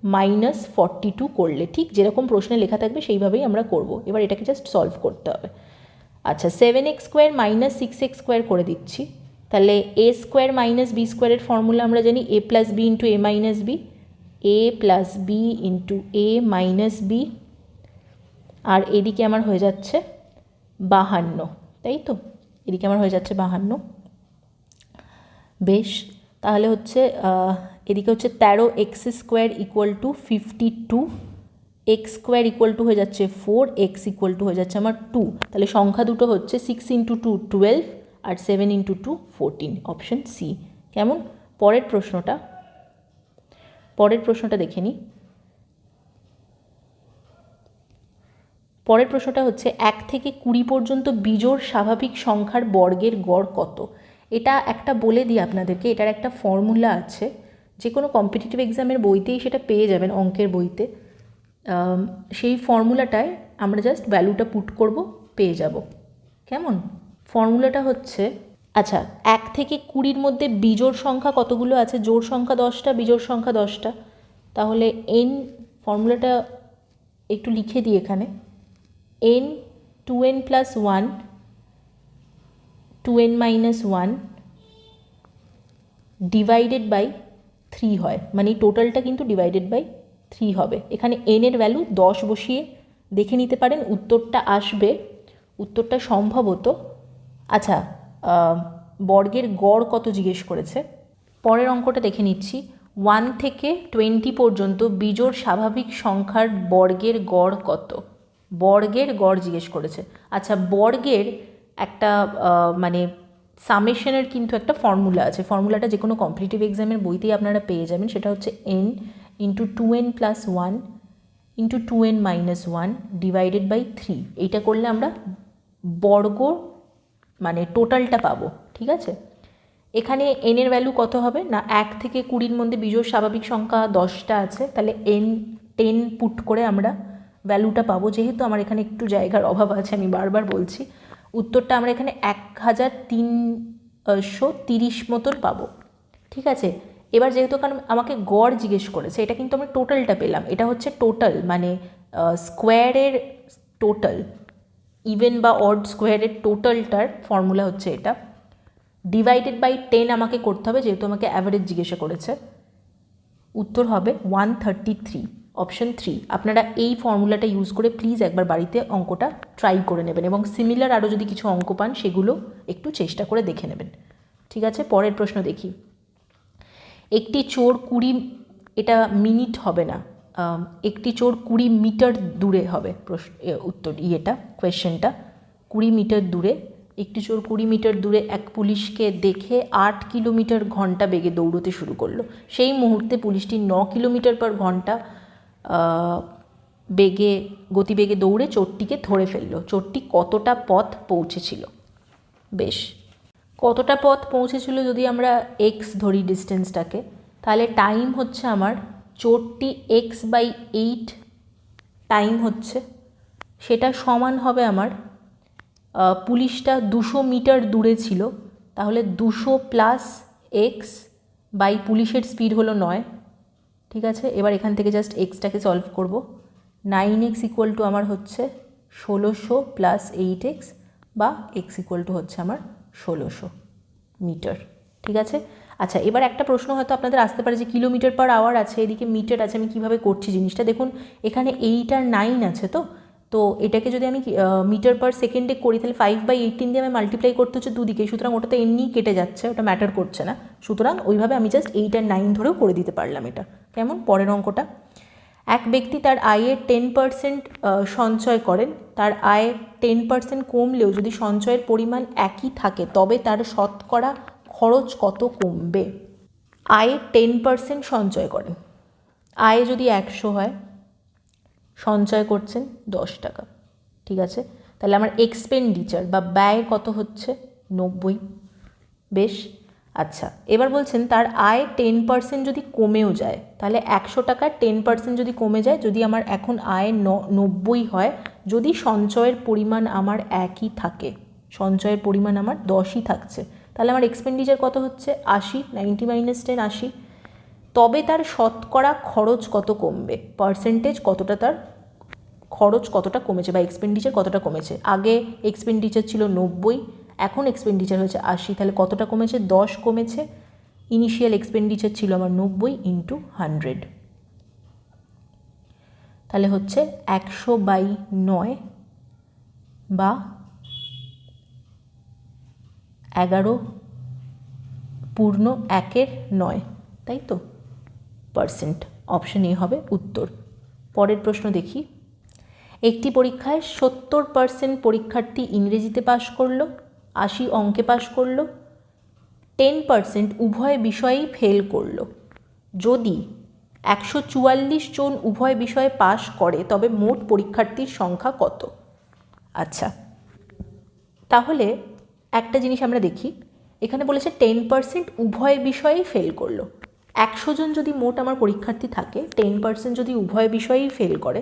A: মাইনাস 42 করলে, ঠিক যেরকম প্রশ্নে লেখা থাকবে সেইভাবেই আমরা করব। এবার এটাকে জাস্ট সলভ করতে হবে। আচ্ছা, 7x square minus 6x square করে দিচ্ছি, তাহলে a স্কোয়ার মাইনাস b স্কোয়ারের ফর্মুলা আমরা জানি a plus B into A minus B, a plus B into A minus B, আর এদিকে আমার হয়ে যাচ্ছে 52, তাই তো? এদিকে আমার হয়ে যাচ্ছে 52। বেশ, তাহলে হচ্ছে এদিকে হচ্ছে 13x square equal to 52, x square equal to হয়ে যাচ্ছে 4, এক্স ইকুয়াল টু হয়ে যাচ্ছে আমার 2। তাহলে সংখ্যা দুটো হচ্ছে 6 ইন্টু 2 12 আর 7 ইন্টু 2 14, অপশন সি। কেমন? পরের প্রশ্নটা দেখে নিই। পরের প্রশ্নটা হচ্ছে 1 থেকে 20 পর্যন্ত বিজোড় স্বাভাবিক সংখ্যার বর্গের গড় কত? এটা একটা বলে দিই আপনাদেরকে, এটার একটা ফর্মুলা আছে, যে কোনো কম্পিটিটিভ এক্সামের বইতেই সেটা পেয়ে যাবেন, অঙ্কের বইতে। সেই ফর্মুলাটায় আমরা জাস্ট ভ্যালুটা পুট করব, পেয়ে যাব। কেমন? ফর্মুলাটা হচ্ছে, আচ্ছা, 1 থেকে 20-র মধ্যে বিজোড় সংখ্যা কতগুলো আছে? জোড় সংখ্যা 10টা, বিজোড় সংখ্যা 10টা। তাহলে n, ফর্মুলাটা একটু লিখে দিই এখানে, n 2n plus 1, 2n minus 1 divided by 3 হয়, মানে টোটালটা কিন্তু ডিভাইডেড বাই 3 হবে। এখানে n এর ভ্যালু 10 বসিয়ে দেখে নিতে পারেন, উত্তরটা সম্ভবত, আচ্ছা, বর্গের গড় কত জিজ্ঞেস করেছে। পরের অঙ্কটা দেখে নিচ্ছি। 1 থেকে 20 পর্যন্ত বিজোড় স্বাভাবিক সংখ্যার বর্গের গড় কত? বর্গের গড় জিজ্ঞেস করেছে। আচ্ছা, বর্গের একটা মানে সামেশনের কিন্তু একটা ফর্মুলা আছে, ফর্মুলাটা যে কোনো কম্পিটিটিভ এক্সামের বইতেই আপনারা পেয়ে যাবেন। সেটা হচ্ছে n into 2n plus 1 into 2n minus 1 divided by 3। এইটা করলে আমরা বর্গ মানে টোটালটা পাবো। ঠিক আছে, এখানে n এর ভ্যালু কত হবে না, 1 থেকে 20-র মধ্যে বিজোড় স্বাভাবিক সংখ্যা 10টা আছে, তাহলে n 10 পুট করে আমরা ভ্যালুটা পাবো। যেহেতু আমার এখানে একটু জায়গার অভাব আছে, আমি বারবার বলছি, উত্তরটা আমরা এখানে 1330 মতন পাবো। ঠিক আছে, এবার যেহেতু কারণ আমাকে গড় জিজ্ঞেস করেছে, এটা কিন্তু আমরা টোটালটা পেলাম, এটা হচ্ছে টোটাল, মানে স্কোয়ারের টোটাল, ইভেন বা অড স্কোয়ারের টোটালটার ফর্মুলা হচ্ছে এটা। ডিভাইডেড বাই 10 আমাকে করতে হবে, যেহেতু আমাকে অ্যাভারেজ জিজ্ঞাসা করেছে। উত্তর হবে 133, অপশন 3। আপনারা এই ফর্মুলাটা ইউজ করে প্লিজ একবার বাড়িতে অঙ্কটা ট্রাই করে নেবেন, এবং সিমিলার আরও যদি কিছু অঙ্ক পান সেগুলো একটু চেষ্টা করে দেখে নেবেন। ঠিক আছে, পরের প্রশ্ন দেখি। একটি চোর 20, এটা মিনিট হবে না, একটি চোর 20 মিটার দূরে হবে কোয়েশ্চেনটা 20 মিটার দূরে, একটি চোর 20 মিটার দূরে এক পুলিশকে দেখে 8 কিলোমিটার ঘন্টা বেগে দৌড়তে শুরু করলো। সেই মুহূর্তে পুলিশটি 9 কিলোমিটার পার ঘন্টা গতিবেগে দৌড়ে চোরটিকে ধরে ফেললো। চোরটি কতটা পথ পৌঁছেছিল? বেশ, কতটা পথ পৌঁছেছিল যদি আমরা এক্স ধরি ডিস্টেন্সটাকে, তাহলে টাইম হচ্ছে আমার, চোরটি x/8 টাইম হচ্ছে, সেটা সমান হবে আমার, পুলিশটা 200 মিটার দূরে ছিল, তাহলে 200 প্লাস এক্স বাই পুলিশের স্পিড হলো 9। ঠিক আছে, এবার এখান থেকে জাস্ট এক্সটাকে সলভ করব। 9x ইকুয়াল টু আমার হচ্ছে 1600 প্লাস 8x, বা এক্স ইকুয়াল টু হচ্ছে আমার 1600 মিটার। ঠিক আছে, আচ্ছা, এবার একটা প্রশ্ন হয়তো আপনাদের আসতে পারে যে কিলোমিটার পার আওয়ার আছে, এদিকে মিটার আছে, আমি কীভাবে করছি জিনিসটা। দেখুন এখানে 8 আর 9 আছে, তো তো এটাকে যদি আমি মিটার পার সেকেন্ডে করি তাহলে 5/18 দিয়ে আমি মাল্টিপ্লাই করতে হচ্ছে দুদিকে, সুতরাং ওটা তো এমনিই কেটে যাচ্ছে, ওটা ম্যাটার করছে না। সুতরাং ওইভাবে আমি জাস্ট 8 আর 9 ধরেও করে দিতে পারলাম এটা। কেমন? পরের অঙ্কটা, এক ব্যক্তি তার আয়ের 10% সঞ্চয় করেন, তার আয় 10% কমলেও যদি সঞ্চয়ের পরিমাণ একই থাকে তবে তার শতকরা খরচ কত কমবে? আয়ে 10% সঞ্চয় করেন, আয় যদি 100 হয়, সঞ্চয় করছেন 10 টাকা, ঠিক আছে? তাহলে আমার এক্সপেন্ডিচার বা ব্যয় কত হচ্ছে? 90। বেশ, আচ্ছা, এবার বলছেন তার আয় 10% যদি কমেও যায়, তাহলে 100 টাকার 10% যদি কমে যায়, যদি আমার এখন আয় 90 হয়, যদি সঞ্চয়ের পরিমাণ আমার একই থাকে, সঞ্চয়ের পরিমাণ আমার 10ই থাকছে, তাহলে আমার এক্সপেন্ডিচার কত হচ্ছে? 80, 90 - 10 80। তবে তার শতকরা খরচ কত কমবে, পার্সেন্টেজ কতটা তার খরচ কতটা কমেছে বা এক্সপেন্ডিচার কতটা কমেছে। আগে এক্সপেন্ডিচার ছিল 90, এখন এক্সপেন্ডিচার হয়েছে 80, তাহলে কতটা কমেছে? 10 কমেছে। ইনিশিয়াল এক্সপেন্ডিচার ছিল আমার 90 × 100, তাহলে হচ্ছে 100/9 বা 11/1/9, তাই তো? পার্সেন্ট, অপশন এ হবে উত্তর। পরের প্রশ্ন দেখি, একটি পরীক্ষায় 70% পরীক্ষার্থী ইংরেজিতে পাশ করলো, 80 অঙ্কে পাশ করলো, 10% উভয় বিষয়েই ফেল করলো। যদি 144 জন উভয় বিষয়ে পাশ করে তবে মোট পরীক্ষার্থীর সংখ্যা কত? আচ্ছা, তাহলে একটা জিনিস আমরা দেখি, এখানে বলেছে 10% উভয় বিষয়েই ফেল করলো। 100 জন যদি মোট আমার পরীক্ষার্থী থাকে, 10% যদি উভয় বিষয়েই ফেল করে,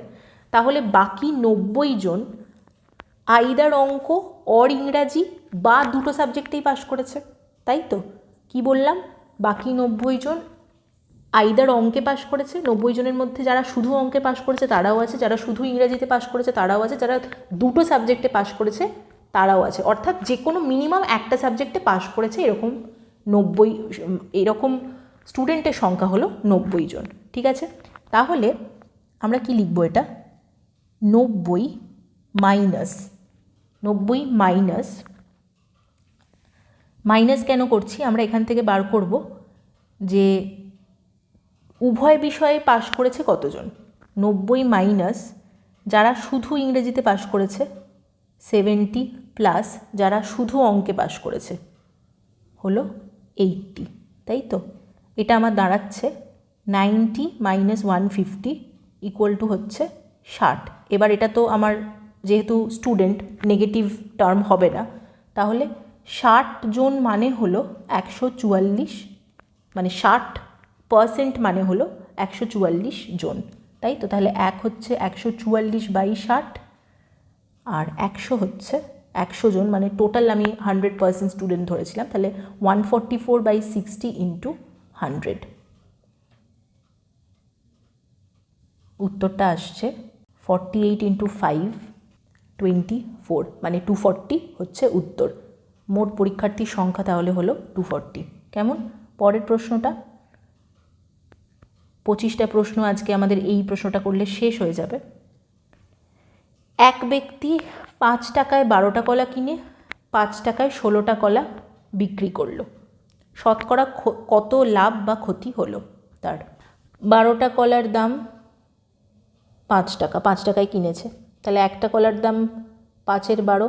A: তাহলে বাকি 90 জন আইদার অঙ্ক অর ইংরাজি বা দুটো সাবজেক্টেই পাশ করেছে, তাই তো? কি বললাম? বাকি 90 জন আইদার অঙ্কে পাশ করেছে, 90 জনের মধ্যে যারা শুধু অঙ্কে পাশ করেছে তারাও আছে, যারা শুধু ইংরাজিতে পাশ করেছে তারাও আছে, যারা দুটো সাবজেক্টে পাশ করেছে তারাও আছে, অর্থাৎ যে কোনো মিনিমাম একটা সাবজেক্টে পাশ করেছে এরকম 90, এরকম স্টুডেন্টের সংখ্যা হলো 90 জন, ঠিক আছে? তাহলে আমরা কি লিখব এটা? 90 মাইনাস কেন করছি? আমরা এখান থেকে বার করব যে উভয় বিষয়ে পাশ করেছে কতজন। 90 মাইনাস যারা শুধু ইংরেজিতে পাশ করেছে 70 প্লাস যারা শুধু অঙ্কে পাশ করেছে হলো 80, তাই তো? এটা আমার দাঁড়াচ্ছে 90 - 150 = হচ্ছে 60। এবার এটা তো আমার যেহেতু স্টুডেন্ট নেগেটিভ টার্ম হবে না, তাহলে 60 জন মানে হলো 144, মানে 60% মানে হলো 144 জন, তাই তো? তাহলে 1 হচ্ছে 144/60 আর 100 হচ্ছে 100 জন, মানে টোটাল আমি 100% স্টুডেন্ট ধরেছিলাম, তাহলে 144/60 × 100। উত্তরটা আসছে 48 × 5 24, মানে 240 হচ্ছে উত্তর। মোট পরীক্ষার্থীর সংখ্যা তাহলে হলো 240। কেমন? পরের প্রশ্নটা, 25টা প্রশ্ন আজকে আমাদের এই প্রশ্নটা করলে শেষ হয়ে যাবে। এক ব্যক্তি 5 টাকায় 12টা কলা কিনে 5 টাকায় 16টা কলা বিক্রি করলো, শতকরা কত লাভ বা ক্ষতি হলো তার? 12টা কলার দাম 5 টাকা, 5 টাকায় কিনেছে, তাহলে একটা কলার দাম 5/12,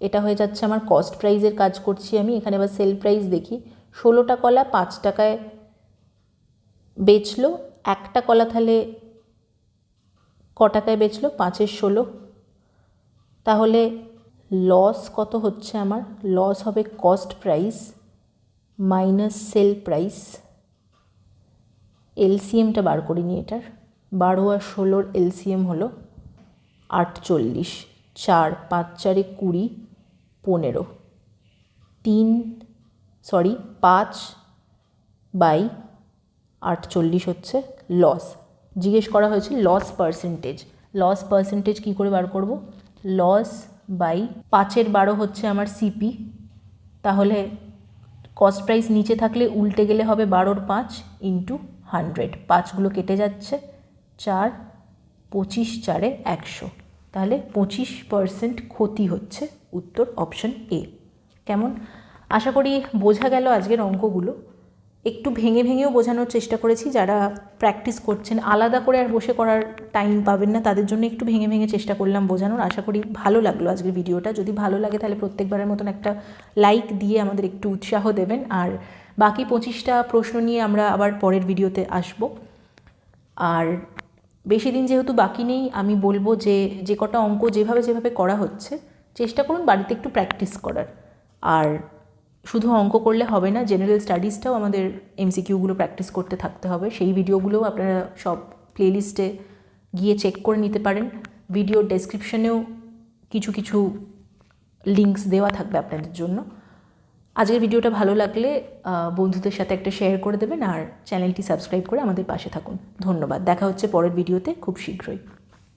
A: এটা হয়ে যাচ্ছে আমার কস্ট প্রাইসের কাজ করছি আমি এখানে। এবার সেল প্রাইস দেখি, 16টা কলা 5 টাকায় বেচলো, একটা কলা তাহলে ক টাকায় বেচলো? 5/16, তাহলে লস কত হচ্ছে আমার? লস হবে cost price minus sell price. এলসিএমটা বার করিনি এটার, 12 আর 16 এলসিএম হলো 48, 4 5 4 20 15, 5/48 হচ্ছে লস। জিজ্ঞেস করা হয়েছে লস পার্সেন্টেজ। লস পার্সেন্টেজ কী করে বার করব? লস বাই 5/12 হচ্ছে আমার সিপি, তাহলে কস্ট প্রাইস নিচে থাকলে উল্টে গেলে হবে 12 × 5 × 100, 5গুলো কেটে যাচ্ছে, 4 25 4 100, তাহলে 25% ক্ষতি হচ্ছে, উত্তর অপশন এ। কেমন? আশা করি বোঝা গেল আজকের অঙ্কগুলো। একটু ভেঙে ভেঙেও বোঝানোর চেষ্টা করেছি, যারা প্র্যাকটিস করছেন আলাদা করে আর বসে করার টাইম পাবেন না, তাদের জন্য একটু ভেঙে ভেঙে চেষ্টা করলাম বোঝানোর। আশা করি ভালো লাগলো আজকের ভিডিওটা। যদি ভালো লাগে তাহলে প্রত্যেকবারের মতন একটা লাইক দিয়ে আমাদের একটু উৎসাহ দেবেন। আর বাকি 25টা প্রশ্ন নিয়ে আমরা আবার পরের ভিডিওতে আসব। আর বেশি দিন যেহেতু বাকি নেই, আমি বলবো যে কটা অঙ্ক যেভাবে করা হচ্ছে চেষ্টা করুন বাড়িতে একটু প্র্যাকটিস করার। আর শুধু অঙ্ক করলে হবে না, জেনারেল স্টাডিজটাও আমাদের এমসিকিউগুলো প্র্যাকটিস করতে থাকতে হবে। সেই ভিডিওগুলোও আপনারা সব প্লেলিস্টে গিয়ে চেক করে নিতে পারেন। ভিডিওর ডেসক্রিপশনেও কিছু কিছু লিঙ্কস দেওয়া থাকবে আপনাদের জন্য। আজকের ভিডিওটা ভালো লাগলে বন্ধুদের সাথে একটা শেয়ার করে দেবেন, আর চ্যানেলটি সাবস্ক্রাইব করে আমাদের পাশে থাকুন। ধন্যবাদ। দেখা হচ্ছে পরের ভিডিওতে খুব শীঘ্রই।